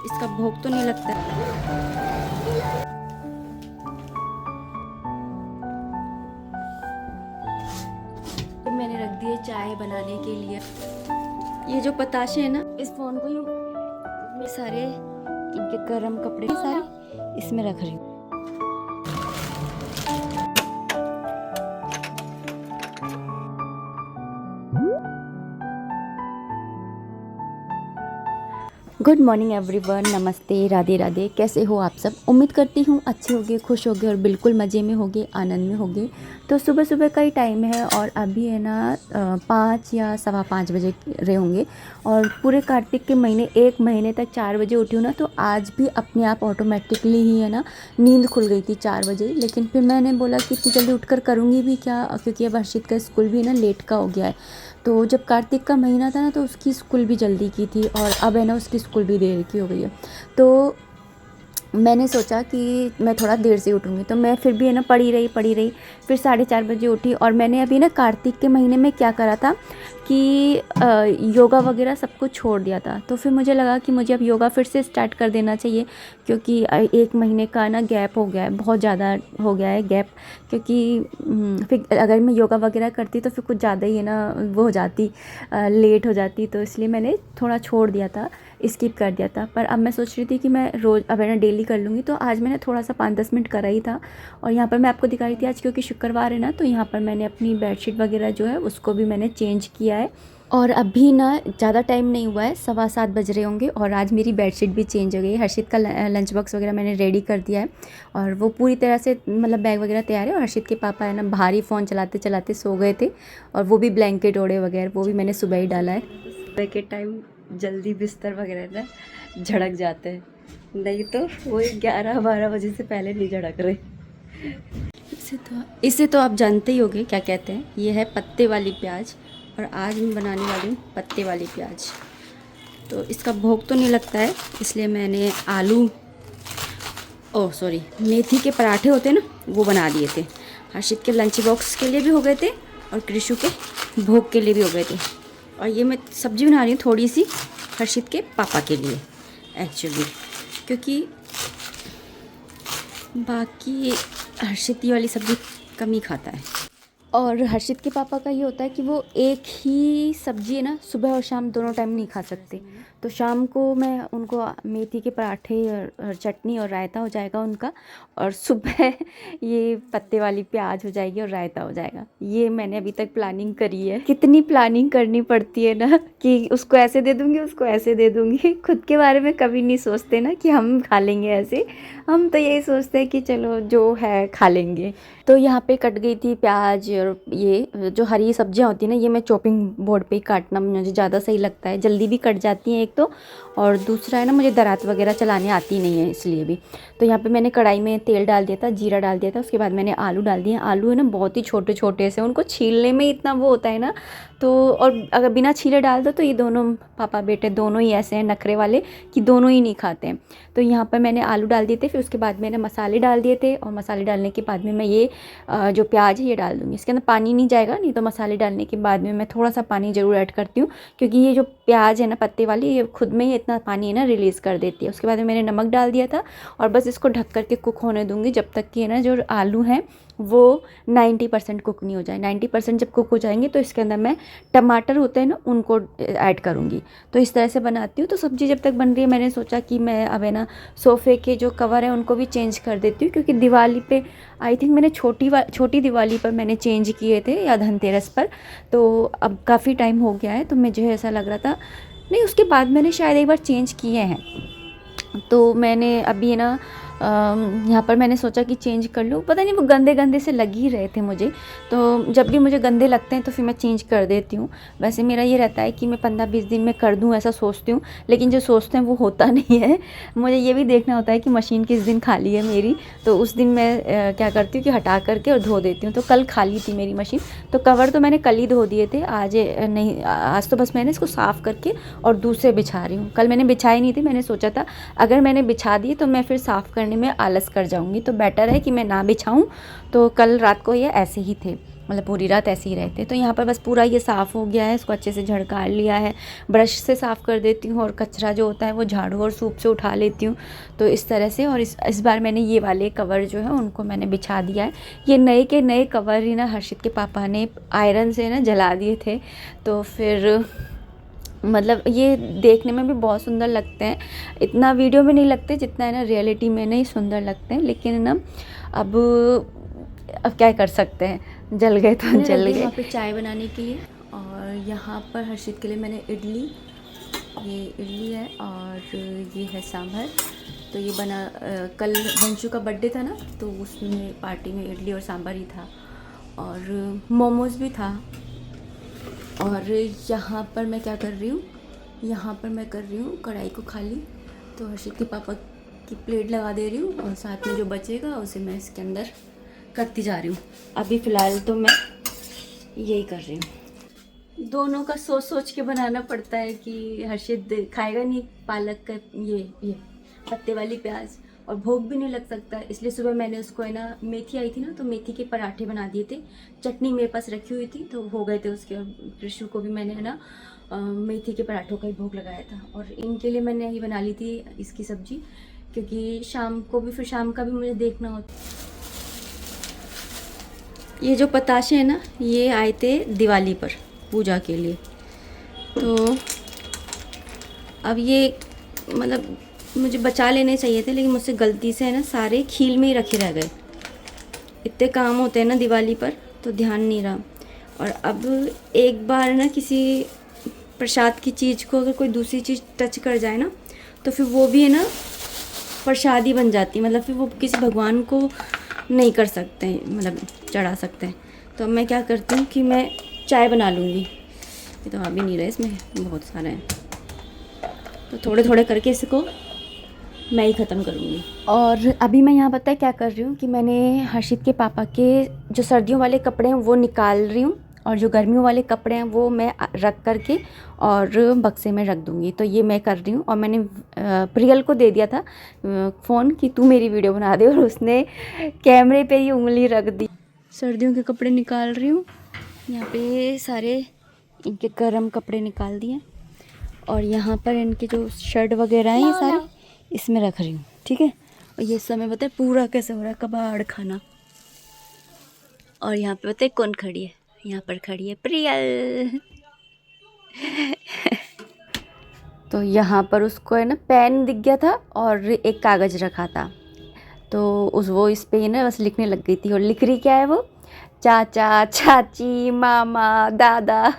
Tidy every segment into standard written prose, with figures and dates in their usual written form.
इसका भोग तो नहीं लगता। तो मैंने रख दिए चाय बनाने के लिए। ये जो पताशे है ना, इस फोन को यूँ मैं सारे इनके गर्म कपड़े सारे इसमें रख रही हूँ। गुड मॉर्निंग एवरीवन, नमस्ते, राधे राधे। कैसे हो आप सब? उम्मीद करती हूँ अच्छे होगे, खुश होगे और बिल्कुल मज़े में होगे, आनंद में होगे। तो सुबह सुबह का ही टाइम है और अभी है ना 5 या 5:15 बजे रहे होंगे। और पूरे कार्तिक के महीने 1 महीने तक 4 बजे उठी हूँ ना, तो आज भी अपने आप ऑटोमेटिकली ही है ना नींद खुल गई थी 4 बजे। लेकिन फिर मैंने बोला कि इतनी जल्दी उठ कर करूँगी भी क्या, क्योंकि अब हर्षित का स्कूल भी ना लेट का हो गया है। तो जब कार्तिक का महीना था ना, तो उसकी स्कूल भी जल्दी की थी और अब है ना उसकी स्कूल भी देर की हो गई है। तो मैंने सोचा कि मैं थोड़ा देर से उठूँगी, तो मैं फिर भी है ना पड़ी रही। फिर 4:30 बजे उठी और मैंने अभी ना कार्तिक के महीने में क्या करा था कि योगा वगैरह सब कुछ छोड़ दिया था। तो फिर मुझे लगा कि मुझे अब योगा फिर से स्टार्ट कर देना चाहिए, क्योंकि 1 महीने का ना गैप हो गया है, बहुत ज़्यादा हो गया है गैप। क्योंकि फिर अगर मैं योगा वगैरह करती तो फिर कुछ ज़्यादा ही है ना वो हो जाती, लेट हो जाती। तो इसलिए मैंने थोड़ा छोड़ दिया था, स्किप कर दिया था। पर अब मैं सोच रही थी कि मैं रोज़ अब है ना डेली कर लूँगी। तो आज मैंने थोड़ा सा 5-10 मिनट करा ही था। और यहाँ पर मैं आपको दिखा रही थी आज, क्योंकि शुक्रवार है ना, तो यहाँ पर मैंने अपनी बेडशीट वगैरह जो है उसको भी मैंने चेंज किया है। और अभी ना ज़्यादा टाइम नहीं हुआ है, 7:15 बज रहे होंगे और आज मेरी बेडशीट भी चेंज हो गई है। हर्षित का लंच बॉक्स वगैरह मैंने रेडी कर दिया है और वो पूरी तरह से मतलब बैग वगैरह तैयार है। और हर्षित के पापा है ना भारी फ़ोन चलाते चलाते सो गए थे, और वो भी ब्लैंकेट ओढ़े वगैरह वो भी मैंने सुबह ही डाला है। सुबह के टाइम जल्दी बिस्तर वगैरह ना झड़क जाते हैं, नहीं तो वो 11-12 बजे से पहले नहीं झड़क रहे। इसे तो आप जानते ही होंगे क्या कहते हैं। ये है पत्ते वाली प्याज, और आज मैं बनाने वाली हूँ पत्ते वाली प्याज। तो इसका भोग तो नहीं लगता है, इसलिए मैंने मेथी के पराठे होते हैं ना, वो बना दिए थे। हर्षित के लंच बॉक्स के लिए भी हो गए थे और कृषु के भोग के लिए भी हो गए थे। और ये मैं सब्ज़ी बना रही हूँ थोड़ी सी हर्षित के पापा के लिए एक्चुअली, क्योंकि बाकी हर्षित ये वाली सब्ज़ी कम ही खाता है। और हर्षित के पापा का ये होता है कि वो एक ही सब्ज़ी है ना सुबह और शाम दोनों टाइम नहीं खा सकते। तो शाम को मैं उनको मेथी के पराठे और चटनी और रायता हो जाएगा उनका, और सुबह ये पत्ते वाली प्याज हो जाएगी और रायता हो जाएगा। ये मैंने अभी तक प्लानिंग करी है। कितनी प्लानिंग करनी पड़ती है ना, कि उसको ऐसे दे दूँगी, उसको ऐसे दे दूँगी। खुद के बारे में कभी नहीं सोचते ना कि हम खा लेंगे ऐसे। हम तो यही सोचते हैं कि चलो जो है खा लेंगे। तो यहाँ पे कट गई थी प्याज, और ये जो हरी सब्जियाँ होती हैं ना, ये मैं चॉपिंग बोर्ड पे ही काटना मुझे ज़्यादा सही लगता है, जल्दी भी कट जाती हैं एक तो, और दूसरा है ना मुझे दरात वगैरह चलाने आती नहीं है इसलिए भी। तो यहाँ पे मैंने कढ़ाई में तेल डाल दिया था, जीरा डाल दिया था, उसके बाद मैंने आलू डाल दिए। आलू है ना बहुत ही छोटे छोटे से, उनको छीलने में इतना वो होता है ना, तो और अगर बिना छीले डाल दो तो ये दोनों पापा बेटे दोनों ही ऐसे हैं नखरे वाले कि दोनों ही नहीं खाते हैं। तो यहाँ पर मैंने आलू डाल दिए थे, फिर उसके बाद मैंने मसाले डाल दिए थे, और मसाले डालने के बाद में मैं ये जो प्याज है ये डाल दूँगी। इसके अंदर पानी नहीं जाएगा, नहीं तो मसाले डालने के बाद में मैं थोड़ा सा पानी ज़रूर ऐड करती हूँ, क्योंकि ये जो प्याज है ना पत्ते वाली, ये खुद में ही इतना पानी है ना रिलीज़ कर देती है। उसके बाद में मैंने नमक डाल दिया था, और बस इसको ढक करके कुक होने दूँगी जब तक कि है ना जो आलू हैं वो 90% कुक नहीं हो जाए। 90% जब कुक हो जाएंगे तो इसके अंदर मैं टमाटर होते हैं ना उनको ऐड करूँगी। तो इस तरह से बनाती हूँ। तो सब्ज़ी जब तक बन रही है, मैंने सोचा कि मैं अब है ना सोफ़े के जो कवर है उनको भी चेंज कर देती हूँ, क्योंकि दिवाली पे आई थिंक मैंने छोटी दिवाली पर मैंने चेंज किए थे, या धनतेरस पर। तो अब काफ़ी टाइम हो गया है, तो मुझे ऐसा लग रहा था, नहीं उसके बाद मैंने शायद एक बार चेंज किए हैं। तो मैंने अभी है ना यहाँ पर मैंने सोचा कि चेंज कर लूँ। पता नहीं वो गंदे गंदे से लग ही रहे थे मुझे, तो जब भी मुझे गंदे लगते हैं तो फिर मैं चेंज कर देती हूँ। वैसे मेरा ये रहता है कि मैं 15-20 दिन में कर दूँ, ऐसा सोचती हूँ, लेकिन जो सोचते हैं वो होता नहीं है। मुझे ये भी देखना होता है कि मशीन किस दिन खाली है मेरी, तो उस दिन मैं क्या करती हूँ कि हटा करके और धो देती हूँ। तो कल खाली थी मेरी मशीन, तो कवर तो मैंने कल ही धो दिए थे, आज नहीं, आज तो बस मैंने इसको साफ़ करके और दूसरे बिछा रही हूँ। कल मैंने बिछाए नहीं थे, मैंने सोचा था अगर मैंने बिछा दिए तो मैं फिर साफ़ करने में आलस कर जाऊंगी, तो बेटर है कि मैं ना बिछाऊं। तो कल रात को ये ऐसे ही थे, मतलब पूरी रात ऐसे ही रहते। तो यहाँ पर बस पूरा ये साफ़ हो गया है, इसको अच्छे से झड़का लिया है, ब्रश से साफ़ कर देती हूँ और कचरा जो होता है वो झाड़ू और सूप से उठा लेती हूँ। तो इस तरह से। और इस बार मैंने ये वाले कवर जो है उनको मैंने बिछा दिया है। ये नए के नए कवर ही ना हर्षित के पापा ने आयरन से ना जला दिए थे, तो फिर मतलब ये देखने में भी बहुत सुंदर लगते हैं। इतना वीडियो में नहीं लगते जितना है ना रियलिटी में नहीं सुंदर लगते हैं, लेकिन ना अब क्या कर सकते हैं, जल गए तो जल गए। यहाँ पे चाय बनाने के लिए, और यहाँ पर हर्षित के लिए मैंने ये इडली है और ये है सांभर। तो ये बना कल वंशु का बर्थडे था ना, तो उसमें पार्टी में इडली और सांभर ही था, और मोमोज़ भी था। और यहाँ पर मैं क्या कर रही हूँ, यहाँ पर मैं कर रही हूँ कढ़ाई को खाली। तो हर्षित के पापा की प्लेट लगा दे रही हूँ और साथ में जो बचेगा उसे मैं इसके अंदर करती जा रही हूँ। अभी फ़िलहाल तो मैं यही कर रही हूँ। दोनों का सोच सोच के बनाना पड़ता है कि हर्षित खाएगा नहीं पालक का ये पत्ते वाली प्याज, और भूख भी नहीं लग सकता, इसलिए सुबह मैंने उसको है ना, मेथी आई थी ना, तो मेथी के पराठे बना दिए थे। चटनी मेरे पास रखी हुई थी तो हो गए थे उसके। और कृष्ण को भी मैंने है ना मेथी के पराठों का ही भोग लगाया था। और इनके लिए मैंने यही बना ली थी इसकी सब्जी, क्योंकि शाम को भी, फिर शाम का भी मुझे देखना होता। ये जो पताशे हैं ना, ये आए थे दिवाली पर पूजा के लिए। तो अब ये मतलब मुझे बचा लेने चाहिए थे, लेकिन मुझसे गलती से है ना सारे खील में ही रखे रह गए। इतने काम होते हैं ना दिवाली पर, तो ध्यान नहीं रहा। और अब एक बार ना किसी प्रसाद की चीज़ को अगर कोई दूसरी चीज़ टच कर जाए ना, तो फिर वो भी है ना प्रसाद ही बन जाती है। मतलब फिर वो किसी भगवान को नहीं कर सकते हैं, मतलब चढ़ा सकते हैं। तो अब मैं क्या करती हूँ कि मैं चाय बना लूँगी। ये तो आ भी नहीं रहा, इसमें बहुत सारा है, तो थोड़े थोड़े करके इसको मैं ही ख़त्म करूँगी। और अभी मैं यहाँ पता है क्या कर रही हूँ कि मैंने हर्षित के पापा के जो सर्दियों वाले कपड़े हैं वो निकाल रही हूँ, और जो गर्मियों वाले कपड़े हैं वो मैं रख करके और बक्से में रख दूँगी। तो ये मैं कर रही हूँ। और मैंने प्रियल को दे दिया था फ़ोन कि तू मेरी वीडियो बना दे, और उसने कैमरे पे ही उंगली रख दी। सर्दियों के कपड़े निकाल रही हूँ। यहाँ पे सारे इनके गर्म कपड़े निकाल दिए, और यहाँ पर इनके जो शर्ट वगैरह हैं ये सारे इसमें रख रही हूँ, ठीक है। और ये समय बताए पूरा कैसे हो रहा है, कबाड़ खाना। और यहाँ पे बताए कौन खड़ी है, यहाँ पर खड़ी है प्रियल। तो यहाँ पर उसको है ना पेन दिख गया था और एक कागज़ रखा था, तो वो इस पे ना बस लिखने लग गई थी। और लिख रही क्या है वो, चाचा चाची मामा दादा,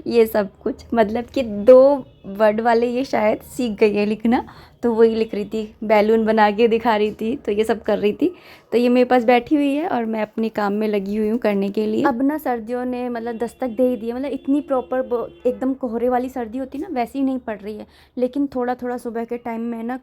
ये सब कुछ, मतलब कि 2 वर्ड वाले ये शायद सीख गई है लिखना। तो वही लिख रही थी, बैलून बना के दिखा रही थी, तो ये सब कर रही थी। तो ये मेरे पास बैठी हुई है और मैं अपने काम में लगी हुई हूँ करने के लिए। अब ना सर्दियों ने मतलब दस्तक दे ही दी है, मतलब इतनी प्रॉपर एकदम कोहरे वाली सर्दी होती ना वैसी ही नहीं पड़ रही है, लेकिन थोड़ा थोड़ा सुबह के टाइम में ना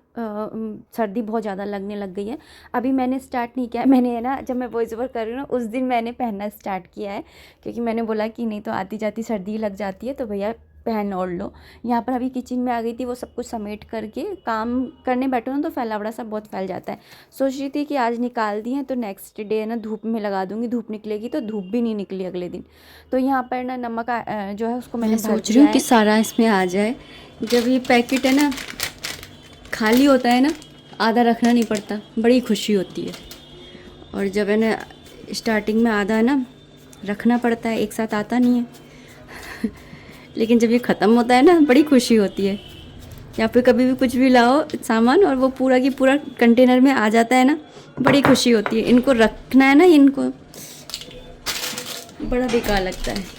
सर्दी बहुत ज़्यादा लगने लग गई है। अभी मैंने स्टार्ट नहीं किया है, मैंने है ना जब मैं वॉइस ओवर कर रही हूँ ना उस दिन मैंने पहनना स्टार्ट किया है, क्योंकि मैंने बोला कि नहीं तो आती जाती सर्दी लग जाती है, तो भैया पहन ओढ़ लो। यहाँ पर अभी किचन में आ गई थी, वो सब कुछ समेट करके काम करने बैठो ना तो फैलावड़ा सा बहुत फैल जाता है। सोच रही थी कि आज निकाल दी है तो नेक्स्ट डे ना धूप में लगा दूंगी, धूप निकलेगी, तो धूप भी नहीं निकली अगले दिन। तो यहाँ पर ना नमक जो है उसको मैंने सोच रही हूँ कि सारा इसमें आ जाए। जब ये पैकेट है ना खाली होता है ना, आधा रखना नहीं पड़ता, बड़ी खुशी होती है। और जब है ना स्टार्टिंग में आधा ना रखना पड़ता है, एक साथ आता नहीं है। लेकिन जब ये ख़त्म होता है ना बड़ी खुशी होती है। या फिर कभी भी कुछ भी लाओ सामान और वो पूरा की पूरा कंटेनर में आ जाता है ना, बड़ी खुशी होती है। इनको रखना है ना, इनको बड़ा बेकार लगता है।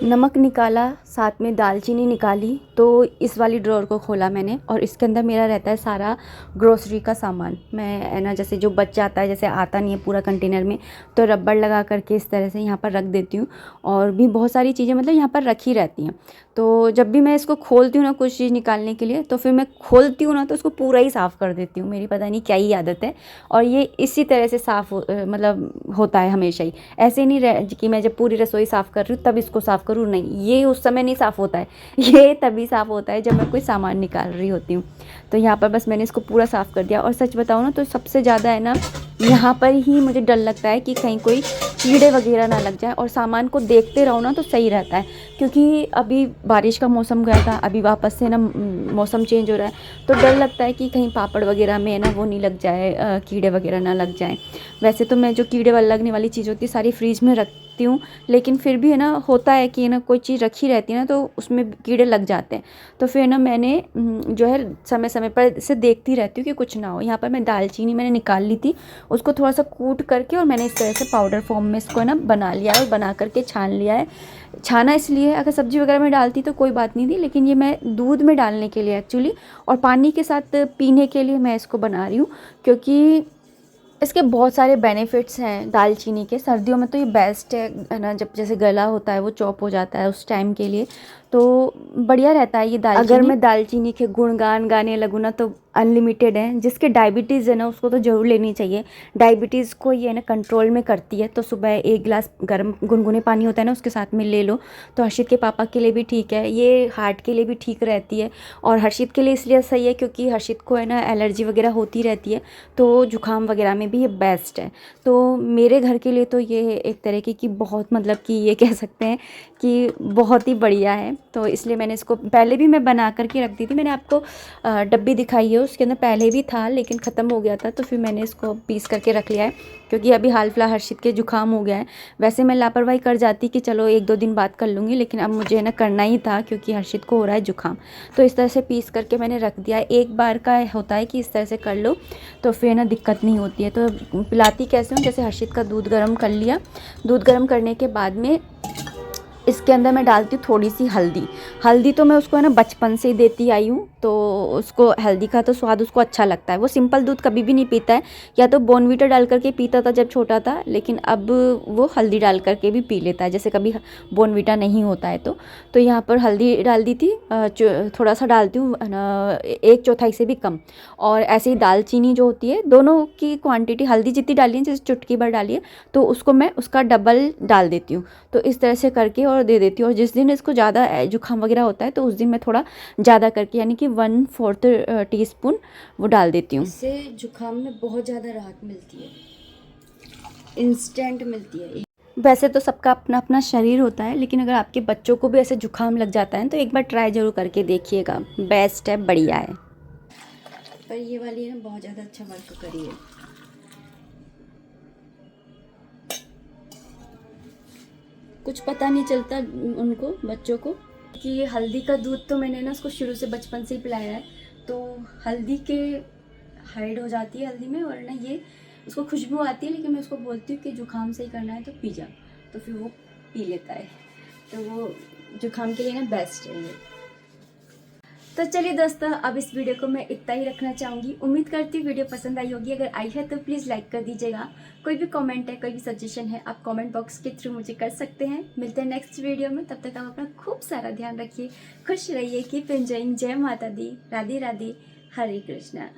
नमक निकाला, साथ में दालचीनी निकाली, तो इस वाली ड्रॉर को खोला मैंने और इसके अंदर मेरा रहता है सारा ग्रोसरी का सामान। मैं है ना जैसे जो बच जाता है, जैसे आता नहीं है पूरा कंटेनर में, तो रबड़ लगा करके इस तरह से यहाँ पर रख देती हूँ। और भी बहुत सारी चीज़ें मतलब यहाँ पर रखी रहती हैं। तो जब भी मैं इसको खोलती हूँ ना कुछ चीज़ निकालने के लिए, तो फिर मैं खोलती हूँ ना तो उसको पूरा ही साफ़ कर देती हूँ। मेरी पता नहीं क्या ही आदत है, और ये इसी तरह से साफ़ मतलब होता है हमेशा ही। ऐसे नहीं रह कि मैं जब पूरी रसोई साफ़ कर रही हूँ तब इसको साफ़ करूँ, नहीं, ये उस समय नहीं साफ़ होता है, ये तभी साफ़ होता है जब मैं कोई सामान निकाल रही होती हूँ। तो यहाँ पर बस मैंने इसको पूरा साफ़ कर दिया। और सच बताऊँ ना तो सबसे ज़्यादा है ना यहाँ पर ही मुझे डर लगता है कि कहीं कोई कीड़े वगैरह ना लग जाए, और सामान को देखते रहो ना तो सही रहता है, क्योंकि अभी बारिश का मौसम गया था, अभी वापस से ना मौसम चेंज हो रहा है, तो डर लगता है कि कहीं पापड़ वगैरह में ना वो नहीं लग जाए, कीड़े वगैरह ना लग जाए। वैसे तो मैं जो कीड़े वाले लगने वाली चीज़ होती है सारी फ्रीज में रखती हूँ, लेकिन फिर भी है ना होता है कि ना कोई चीज़ रखी रहती है ना तो उसमें कीड़े लग जाते हैं। तो फिर ना मैंने जो है समय समय पर इसे देखती रहती हूँ कि कुछ ना हो। यहाँ पर मैं दालचीनी मैंने निकाल ली थी, उसको थोड़ा सा कूट करके और मैंने इस तरह से पाउडर फॉर्म में इसको ना बना लिया है और बना करके छान लिया है। छाना इसलिए, अगर सब्ज़ी वगैरह में डालती तो कोई बात नहीं थी, लेकिन ये मैं दूध में डालने के लिए एक्चुअली और पानी के साथ पीने के लिए मैं इसको बना रही हूँ, क्योंकि इसके बहुत सारे बेनिफिट्स हैं दालचीनी के। सर्दियों में तो ये बेस्ट है ना, जब जैसे गला होता है वो चॉप हो जाता है उस टाइम के लिए, तो बढ़िया रहता है ये दालचीनी। अगर मैं दालचीनी के गुणगान गाने लगूँ ना तो अनलिमिटेड है। जिसके डायबिटीज़ है ना उसको तो ज़रूर लेनी चाहिए। डायबिटीज़ को ये ना कंट्रोल में करती है। तो सुबह 1 गिलास गर्म गुनगुने पानी होता है ना उसके साथ में ले लो, तो हर्षित के पापा के लिए भी ठीक है, ये हार्ट के लिए भी ठीक रहती है। और हर्षित के लिए इसलिए सही है क्योंकि हर्षित को है ना एलर्जी वगैरह होती रहती है, तो जुकाम वगैरह में भी ये बेस्ट है। तो मेरे घर के लिए तो ये एक तरीके की बहुत, मतलब कि ये कह सकते हैं कि बहुत ही बढ़िया है। तो इसलिए मैंने इसको पहले भी मैं बना करके रख दी थी। मैंने आपको डब्बी दिखाई है, उसके अंदर पहले भी था लेकिन ख़त्म हो गया था, तो फिर मैंने इसको पीस करके रख लिया है, क्योंकि अभी हाल फिलहाल हर्षित के जुकाम हो गया है। वैसे मैं लापरवाही कर जाती कि चलो 1-2 दिन बाद कर लूँगी, लेकिन अब मुझे ना करना ही था क्योंकि हर्षित को हो रहा है जुकाम। तो इस तरह से पीस करके मैंने रख दिया है। एक बार का होता है कि इस तरह से कर लो तो फिर ना दिक्कत नहीं होती है। तो पिलाती कैसे हूँ, जैसे हर्षित का दूध गर्म कर लिया, दूध गर्म करने के बाद में इसके अंदर मैं डालती हूँ थोड़ी सी हल्दी। हल्दी तो मैं उसको है ना बचपन से ही देती आई हूँ, तो उसको हल्दी का तो स्वाद उसको अच्छा लगता है। वो सिंपल दूध कभी भी नहीं पीता है, या तो बॉर्नवीटा डाल करके पीता था जब छोटा था, लेकिन अब वो हल्दी डाल करके भी पी लेता है, जैसे कभी बॉर्नवीटा नहीं होता है तो यहाँ पर हल्दी डाल दी थी, थोड़ा सा डालती हूँ 1/4 से भी कम। और ऐसे ही दालचीनी जो होती है, दोनों की क्वांटिटी हल्दी जितनी डाली है जैसे चुटकी भर डाली है, तो उसको मैं उसका डबल डाल देती हूँ। तो इस तरह से करके और दे देती हूँ। और जिस दिन इसको ज़्यादा जुकाम वगैरह होता है तो उस दिन मैं थोड़ा ज़्यादा करके, यानी कि 1/4 टीस्पून वो डाल देती हूँ। इससे जुकाम में बहुत ज़्यादा राहत मिलती है, इंस्टेंट मिलती है। वैसे तो सबका अपना अपना शरीर होता है, लेकिन अगर आपके बच्चों को भी ऐसे जुकाम लग जाता है तो एक बार ट्राई ज़रूर करके देखिएगा, बेस्ट है, बढ़िया है। पर ये वाली है ना बहुत ज़्यादा अच्छा वर्क करी है। कुछ पता नहीं चलता उनको, बच्चों को, कि ये हल्दी का दूध तो मैंने ना उसको शुरू से बचपन से ही पिलाया है, तो हल्दी के हाइड हो जाती है हल्दी में, और ना ये उसको खुशबू आती है, लेकिन मैं उसको बोलती हूँ कि जुकाम से ही करना है तो पी जा, तो फिर वो पी लेता है। तो वो जुकाम के लिए ना बेस्ट है ये। तो चलिए दोस्तों, अब इस वीडियो को मैं इतना ही रखना चाहूँगी। उम्मीद करती हूँ वीडियो पसंद आई होगी। अगर आई है तो प्लीज़ लाइक कर दीजिएगा। कोई भी कमेंट है, कोई भी सजेशन है, आप कमेंट बॉक्स के थ्रू मुझे कर सकते हैं। मिलते हैं नेक्स्ट वीडियो में, तब तक आप अपना खूब सारा ध्यान रखिए, खुश रहिए, कीप एंजॉइंग। जय माता दी, राधे राधे, हरे कृष्णा।